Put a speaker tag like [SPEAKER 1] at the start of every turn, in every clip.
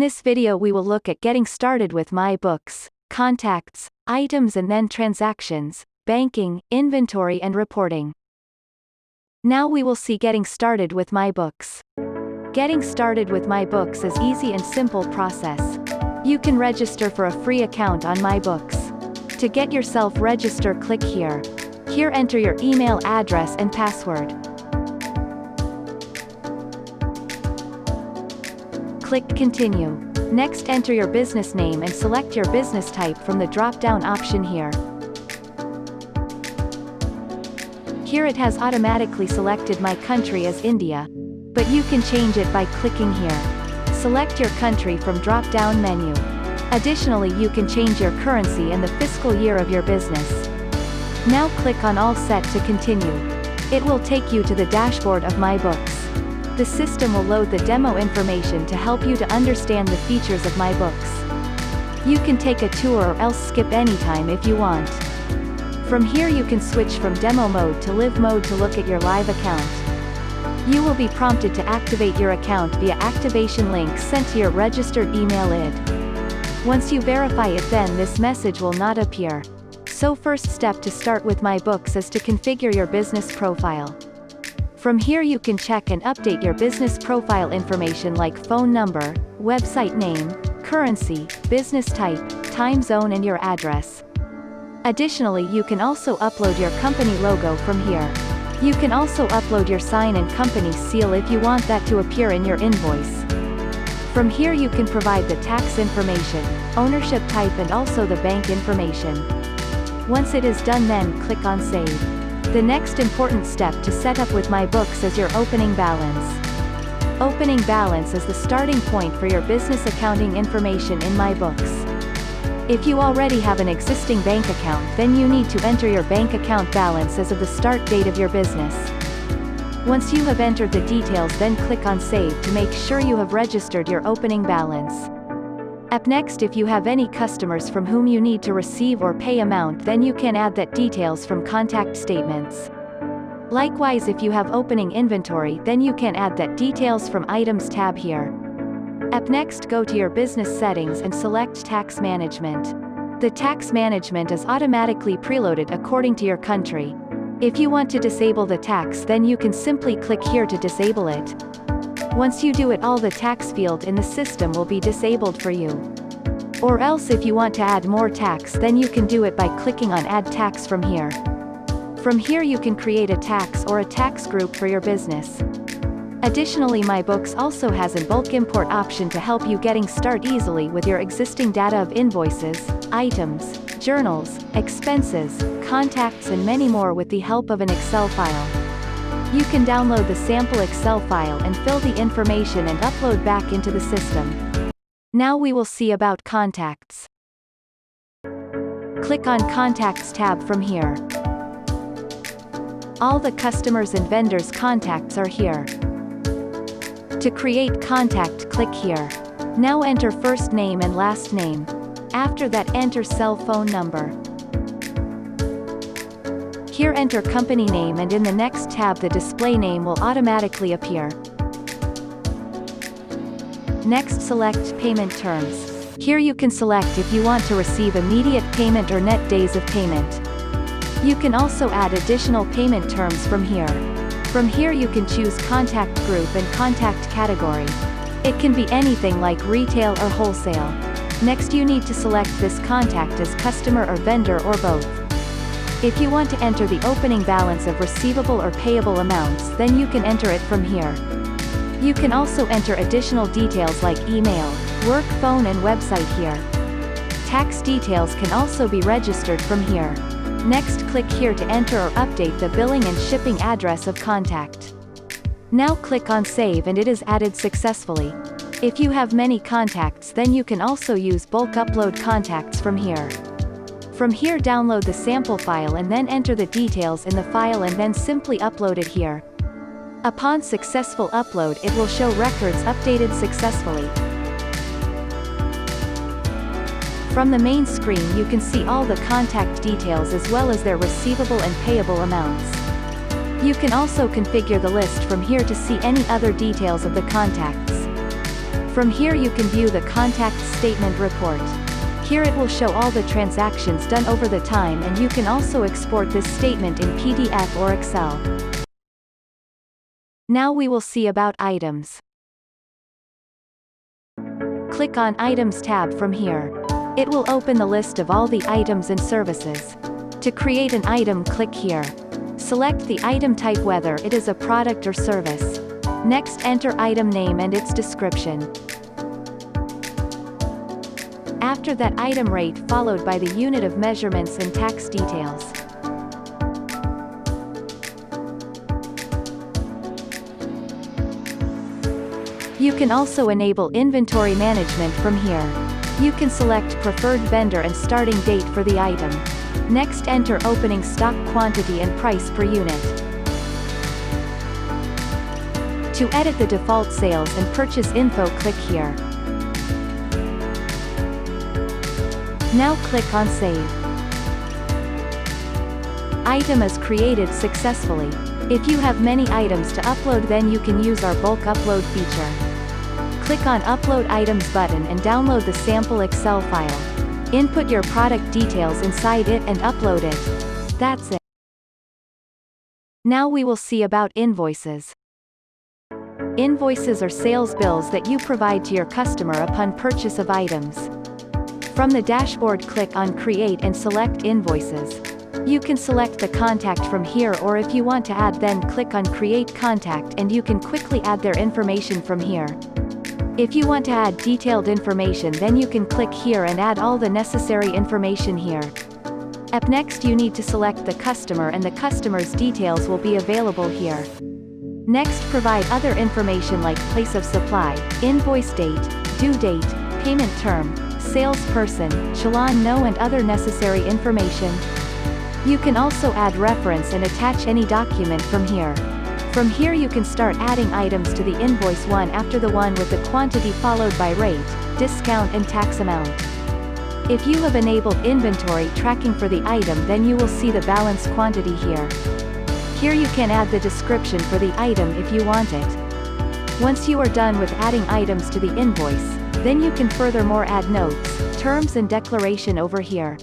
[SPEAKER 1] this video we will look at getting started with myBooks, contacts, items and then transactions, banking, inventory and reporting. Now we will see getting started with myBooks. Getting started with myBooks is easy and simple process. You can register for a free account on myBooks. To get yourself register, click here. Here enter your email address and password. Click Continue. Next enter your business name and select your business type from the drop-down option here. Here it has automatically selected my country as India, but you can change it by clicking here. Select your country from drop-down menu. Additionally, you can change your currency and the fiscal year of your business. Now click on All Set to continue. It will take you to the dashboard of myBooks. The system will load the demo information to help you to understand the features of myBooks. You can take a tour or else skip anytime if you want. From here you can switch from demo mode to live mode to look at your live account. You will be prompted to activate your account via activation link sent to your registered email ID. Once you verify it, then this message will not appear. So first step to start with myBooks is to configure your business profile. From here you can check and update your business profile information like phone number, website name, currency, business type, time zone and your address. Additionally, you can also upload your company logo from here. You can also upload your sign and company seal if you want that to appear in your invoice. From here you can provide the tax information, ownership type and also the bank information. Once it is done, then click on Save. The next important step to set up with myBooks is your opening balance. Opening balance is the starting point for your business accounting information in myBooks. If you already have an existing bank account, then you need to enter your bank account balance as of the start date of your business. Once you have entered the details, then click on Save to make sure you have registered your opening balance. Up next, if you have any customers from whom you need to receive or pay amount, then you can add that details from contact statements. Likewise, if you have opening inventory, then you can add that details from items tab here. Up next, go to your business settings and select tax management. The tax management is automatically preloaded according to your country. If you want to disable the tax, then you can simply click here to disable it. Once you do it, all the tax field in the system will be disabled for you. Or else if you want to add more tax, then you can do it by clicking on Add Tax from here. From here you can create a tax or a tax group for your business. Additionally, myBooks also has a bulk import option to help you getting start easily with your existing data of invoices, items, journals, expenses, contacts and many more with the help of an Excel file. You can download the sample Excel file and fill the information and upload back into the system. Now we will see about contacts. Click on Contacts tab from here. All the customers and vendors contacts are here. To create contact, click here. Now enter first name and last name. After that, enter cell phone number. Here enter company name, and in the next tab the display name will automatically appear. Next select payment terms. Here you can select if you want to receive immediate payment or net days of payment. You can also add additional payment terms from here. From here you can choose contact group and contact category. It can be anything like retail or wholesale. Next you need to select this contact as customer or vendor or both. If you want to enter the opening balance of receivable or payable amounts, then you can enter it from here. You can also enter additional details like email, work phone and website here. Tax details can also be registered from here. Next click here to enter or update the billing and shipping address of contact. Now click on Save and it is added successfully. If you have many contacts, then you can also use bulk upload contacts from here. From here download the sample file and then enter the details in the file and then simply upload it here. Upon successful upload, it will show records updated successfully. From the main screen you can see all the contact details as well as their receivable and payable amounts. You can also configure the list from here to see any other details of the contacts. From here you can view the contact statement report. Here it will show all the transactions done over the time, and you can also export this statement in PDF or Excel. Now we will see about items. Click on Items tab from here. It will open the list of all the items and services. To create an item, click here. Select the item type, whether it is a product or service. Next, enter item name and its description. After that, item rate, followed by the unit of measurements and tax details. You can also enable inventory management from here. You can select preferred vendor and starting date for the item. Next, enter opening stock quantity and price per unit. To edit the default sales and purchase info, click here. Now click on Save. Item is created successfully. If you have many items to upload, then you can use our bulk upload feature. Click on Upload Items button and download the sample Excel file. Input your product details inside it and upload it. That's it. Now we will see about invoices. Invoices are sales bills that you provide to your customer upon purchase of items. From the dashboard, click on Create and select Invoices. You can select the contact from here, or if you want to add, then click on Create Contact and you can quickly add their information from here. If you want to add detailed information, then you can click here and add all the necessary information here. Up next, you need to select the customer, and the customer's details will be available here. Next, provide other information like place of supply, invoice date, due date, payment term, salesperson, challan no, and other necessary information. You can also add reference and attach any document from here. From here you can start adding items to the invoice one after the one with the quantity, followed by rate, discount and tax amount. If you have enabled inventory tracking for the item, then you will see the balance quantity here. Here you can add the description for the item if you want it. Once you are done with adding items to the invoice, then you can furthermore add notes, terms and declaration over here.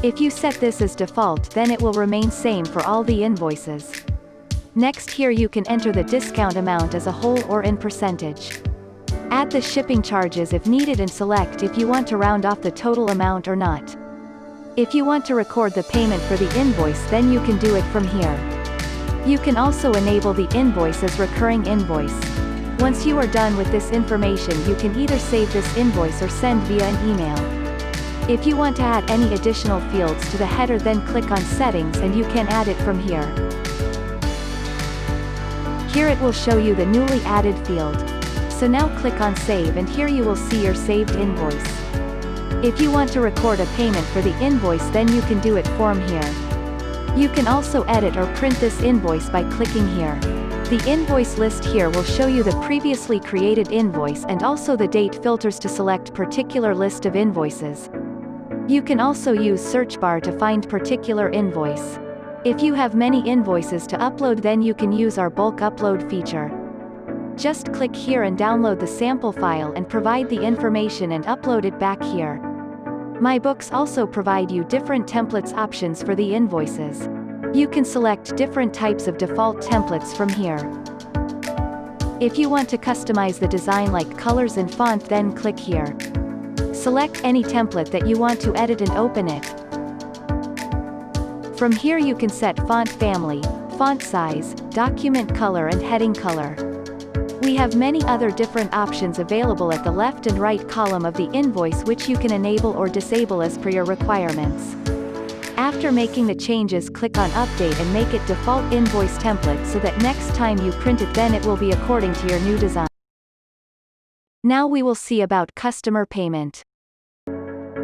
[SPEAKER 1] If you set this as default, then it will remain same for all the invoices. Next, here you can enter the discount amount as a whole or in percentage. Add the shipping charges if needed and select if you want to round off the total amount or not. If you want to record the payment for the invoice, then you can do it from here. You can also enable the invoice as recurring invoice. Once you are done with this information, you can either save this invoice or send via an email. If you want to add any additional fields to the header, then click on Settings and you can add it from here. Here it will show you the newly added field. So now click on Save and here you will see your saved invoice. If you want to record a payment for the invoice, then you can do it from here. You can also edit or print this invoice by clicking here. The invoice list here will show you the previously created invoice and also the date filters to select particular list of invoices. You can also use search bar to find particular invoice. If you have many invoices to upload, then you can use our bulk upload feature. Just click here and download the sample file and provide the information and upload it back here. myBooks also provide you different templates options for the invoices. You can select different types of default templates from here. If you want to customize the design like colors and font, then click here. Select any template that you want to edit and open it. From here you can set font family, font size, document color and heading color. We have many other different options available at the left and right column of the invoice, which you can enable or disable as per your requirements. After making the changes, click on Update and make it default invoice template so that next time you print it, then it will be according to your new design. Now we will see about customer payment.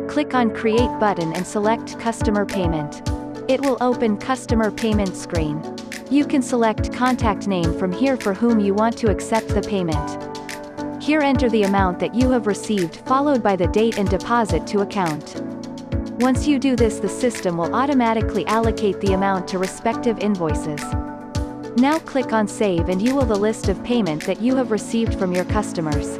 [SPEAKER 1] Click on Create button and select Customer Payment. It will open Customer Payment screen. You can select contact name from here for whom you want to accept the payment. Here enter the amount that you have received, followed by the date and deposit to account. Once you do this, the system will automatically allocate the amount to respective invoices. Now click on Save and you will the list of payment that you have received from your customers.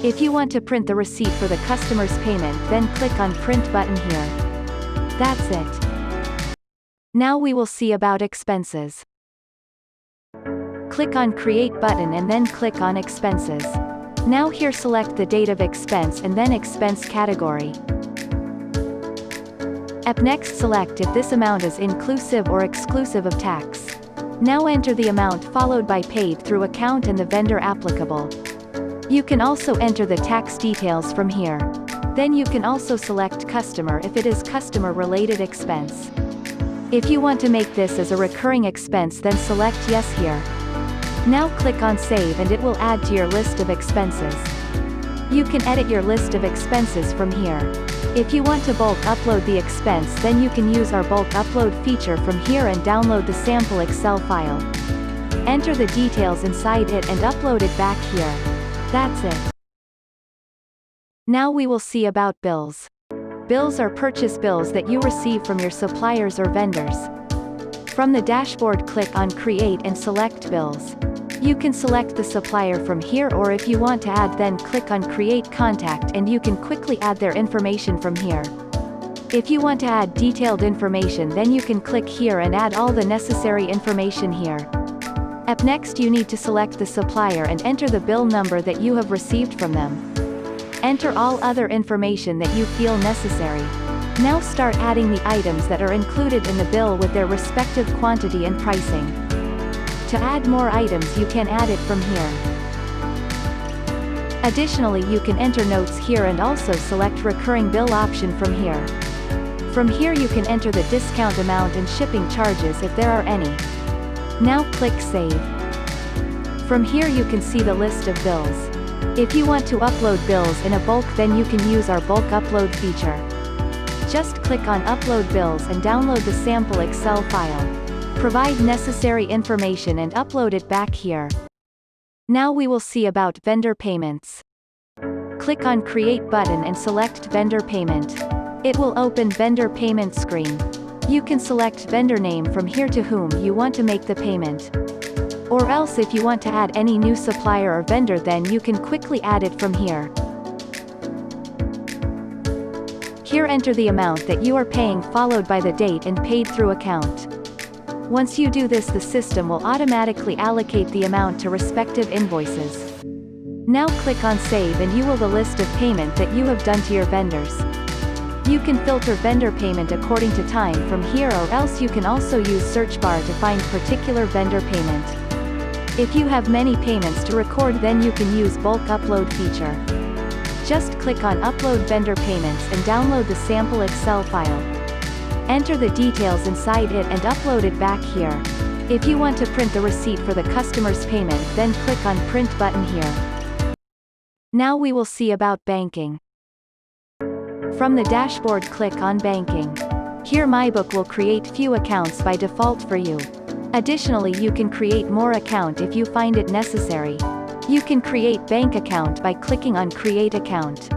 [SPEAKER 1] If you want to print the receipt for the customer's payment, then click on Print button here. That's it. Now we will see about expenses. Click on Create button and then click on Expenses. Now here select the date of expense and then expense category. Next select if this amount is inclusive or exclusive of tax. Now enter the amount followed by paid through account and the vendor applicable. You can also enter the tax details from here. Then you can also select customer if it is customer related expense. If you want to make this as a recurring expense, then select yes here. Now click on Save and it will add to your list of expenses. You can edit your list of expenses from here. If you want to bulk upload the expense, then you can use our bulk upload feature from here and download the sample Excel file. Enter the details inside it and upload it back here. That's it. Now we will see about bills. Bills are purchase bills that you receive from your suppliers or vendors. From the dashboard, click on Create and select Bills. You can select the supplier from here, or if you want to add, then click on Create Contact and you can quickly add their information from here. If you want to add detailed information, then you can click here and add all the necessary information here. Next you need to select the supplier and enter the bill number that you have received from them. Enter all other information that you feel necessary. Now start adding the items that are included in the bill with their respective quantity and pricing. To add more items, you can add it from here. Additionally, you can enter notes here and also select recurring bill option from here. From here you can enter the discount amount and shipping charges if there are any. Now click Save. From here you can see the list of bills. If you want to upload bills in a bulk, then you can use our bulk upload feature. Just click on Upload Bills and download the sample Excel file. Provide necessary information and upload it back here. Now we will see about vendor payments. Click on Create button and select Vendor Payment. It will open Vendor Payment screen. You can select vendor name from here to whom you want to make the payment. Or else if you want to add any new supplier or vendor, then you can quickly add it from here. Here enter the amount that you are paying followed by the date and paid through account. Once you do this, the system will automatically allocate the amount to respective invoices. Now click on Save and you will the list of payment that you have done to your vendors. You can filter vendor payment according to time from here, or else you can also use search bar to find particular vendor payment. If you have many payments to record, then you can use bulk upload feature. Just click on Upload Vendor Payments and download the sample Excel file. Enter the details inside it and upload it back here. If you want to print the receipt for the customer's payment, then click on Print button here. Now we will see about banking. From the dashboard, click on Banking. Here myBook will create few accounts by default for you. Additionally, you can create more account if you find it necessary. You can create bank account by clicking on Create Account.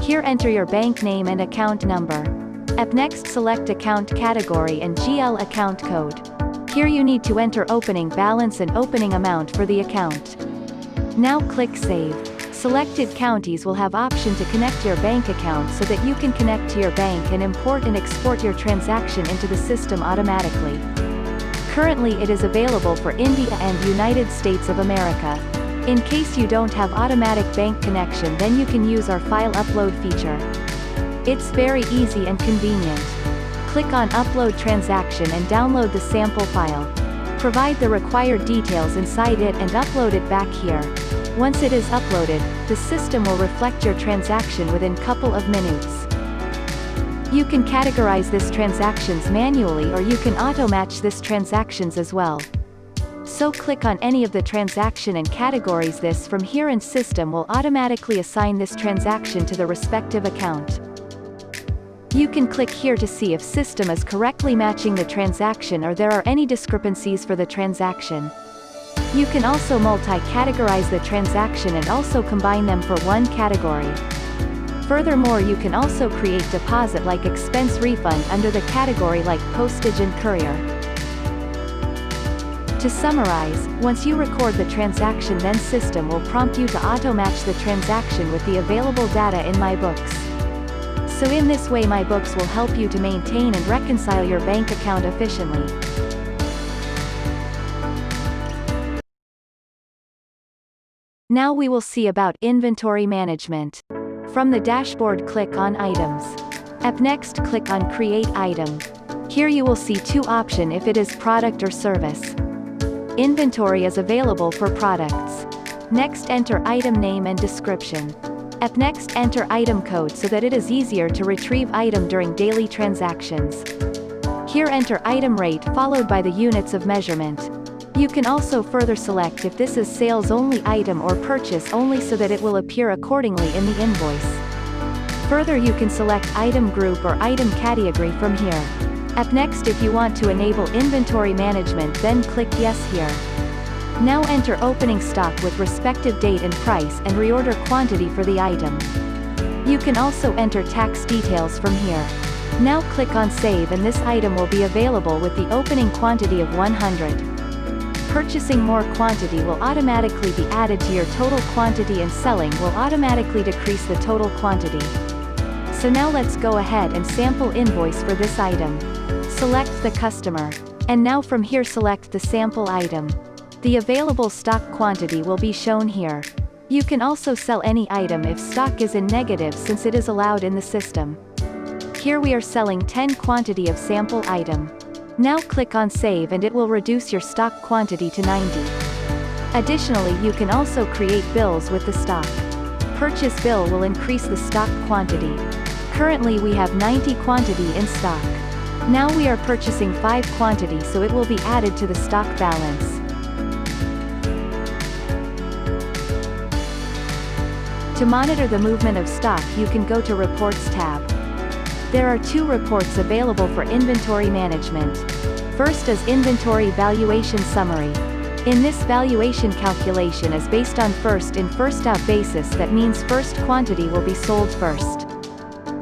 [SPEAKER 1] Here enter your bank name and account number. Next select account category and GL account code. Here you need to enter opening balance and opening amount for the account. Now click Save. Selected counties will have option to connect your bank account so that you can connect to your bank and import and export your transaction into the system automatically. Currently it is available for India and United States of America. In case you don't have automatic bank connection, then you can use our file upload feature. It's very easy and convenient. Click on Upload Transaction and download the sample file. Provide the required details inside it and upload it back here. Once it is uploaded, the system will reflect your transaction within couple of minutes. You can categorize this transactions manually, or you can auto-match this transactions as well. So click on any of the transaction and categories this from here, and system will automatically assign this transaction to the respective account. You can click here to see if system is correctly matching the transaction or there are any discrepancies for the transaction. You can also multi-categorize the transaction and also combine them for one category. Furthermore, you can also create deposit like expense refund under the category like postage and courier. To summarize, once you record the transaction, then system will prompt you to auto-match the transaction with the available data in myBooks. So in this way myBooks will help you to maintain and reconcile your bank account efficiently. Now we will see about inventory management. From the dashboard, click on Items. Next, click on Create Item. Here you will see two options if it is product or service. Inventory is available for products. Next, enter item name and description. Next, enter item code so that it is easier to retrieve item during daily transactions. Here enter item rate followed by the units of measurement. You can also further select if this is sales only item or purchase only so that it will appear accordingly in the invoice. Further, you can select item group or item category from here. Next, if you want to enable inventory management, then click Yes here. Now enter opening stock with respective date and price and reorder quantity for the item. You can also enter tax details from here. Now click on Save and this item will be available with the opening quantity of 100. Purchasing more quantity will automatically be added to your total quantity and selling will automatically decrease the total quantity. So now let's go ahead and sample invoice for this item. Select the customer. And now from here select the sample item. The available stock quantity will be shown here. You can also sell any item if stock is in negative since it is allowed in the system. Here we are selling 10 quantity of sample item. Now click on Save and it will reduce your stock quantity to 90. Additionally, you can also create bills with the stock. Purchase bill will increase the stock quantity. Currently we have 90 quantity in stock. Now we are purchasing 5 quantity, so it will be added to the stock balance. To monitor the movement of stock, you can go to Reports tab. There are 2 reports available for inventory management. First is Inventory Valuation Summary. In this valuation, calculation is based on first in first out basis. That means first quantity will be sold first.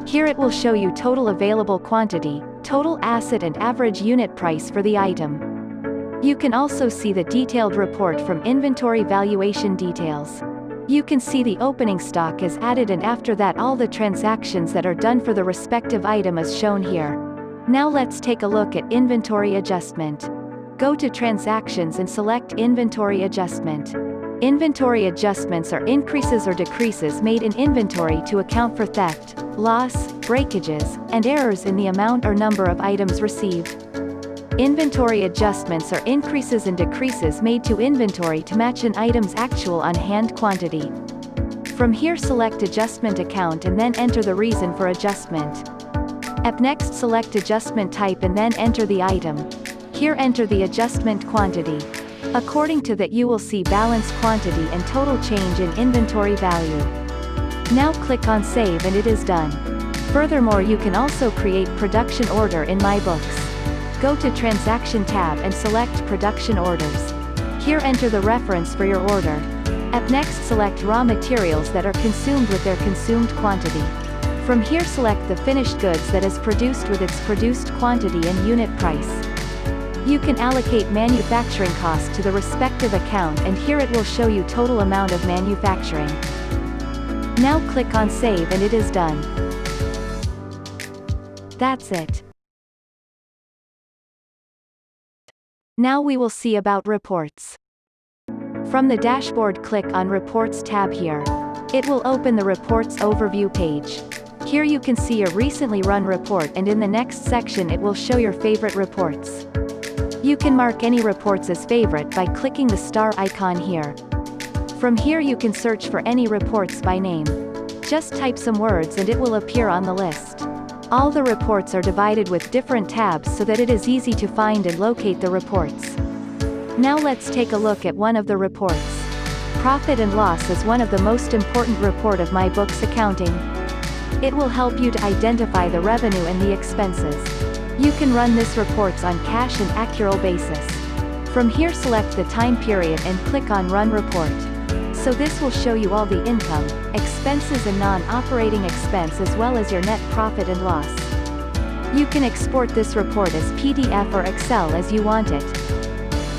[SPEAKER 1] Here it will show you total available quantity, total asset and average unit price for the item. You can also see the detailed report from Inventory Valuation Details. You can see the opening stock is added and after that all the transactions that are done for the respective item is shown here. Now let's take a look at Inventory Adjustment. Go to Transactions and select Inventory Adjustment. Inventory adjustments are increases or decreases made in inventory to account for theft, loss, breakages, and errors in the amount or number of items received. Inventory adjustments are increases and decreases made to inventory to match an item's actual on-hand quantity. From here select Adjustment Account and then enter the reason for adjustment. Next select Adjustment Type and then enter the item. Here enter the adjustment quantity. According to that you will see balance quantity and total change in inventory value. Now click on Save and it is done. Furthermore, you can also create production order in myBooks. Go to Transaction tab and select Production Orders. Here enter the reference for your order. Next select raw materials that are consumed with their consumed quantity. From here select the finished goods that is produced with its produced quantity and unit price. You can allocate manufacturing cost to the respective account and here it will show you total amount of manufacturing. Now click on Save and it is done. That's it. Now we will see about reports. From the dashboard click on Reports tab here. It will open the Reports Overview page. Here you can see a recently run report and in the next section it will show your favorite reports. You can mark any reports as favorite by clicking the star icon here. From here you can search for any reports by name. Just type some words and it will appear on the list. All the reports are divided with different tabs so that it is easy to find and locate the reports. Now let's take a look at one of the reports. Profit and loss is one of the most important report of myBooks accounting. It will help you to identify the revenue and the expenses. You can run this reports on cash and accrual basis. From here select the time period and click on Run Report. So this will show you all the income, expenses and non-operating expense as well as your net profit and loss. You can export this report as PDF or Excel as you want it.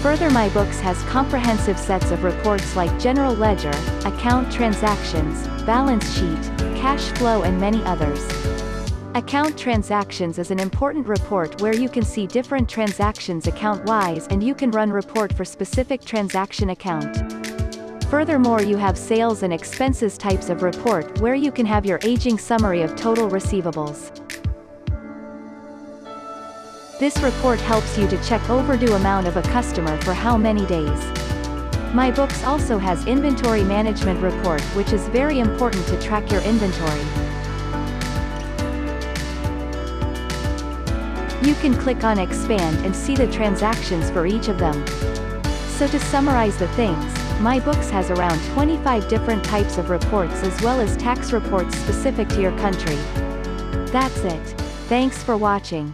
[SPEAKER 1] Further, myBooks has comprehensive sets of reports like general ledger, account transactions, balance sheet, cash flow and many others. Account transactions is an important report where you can see different transactions account-wise and you can run report for specific transaction account. Furthermore, you have sales and expenses types of report where you can have your aging summary of total receivables. This report helps you to check overdue amount of a customer for how many days. myBooks also has inventory management report, which is very important to track your inventory. You can click on expand and see the transactions for each of them. So to summarize the things, myBooks has around 25 different types of reports as well as tax reports specific to your country. That's it. Thanks for watching.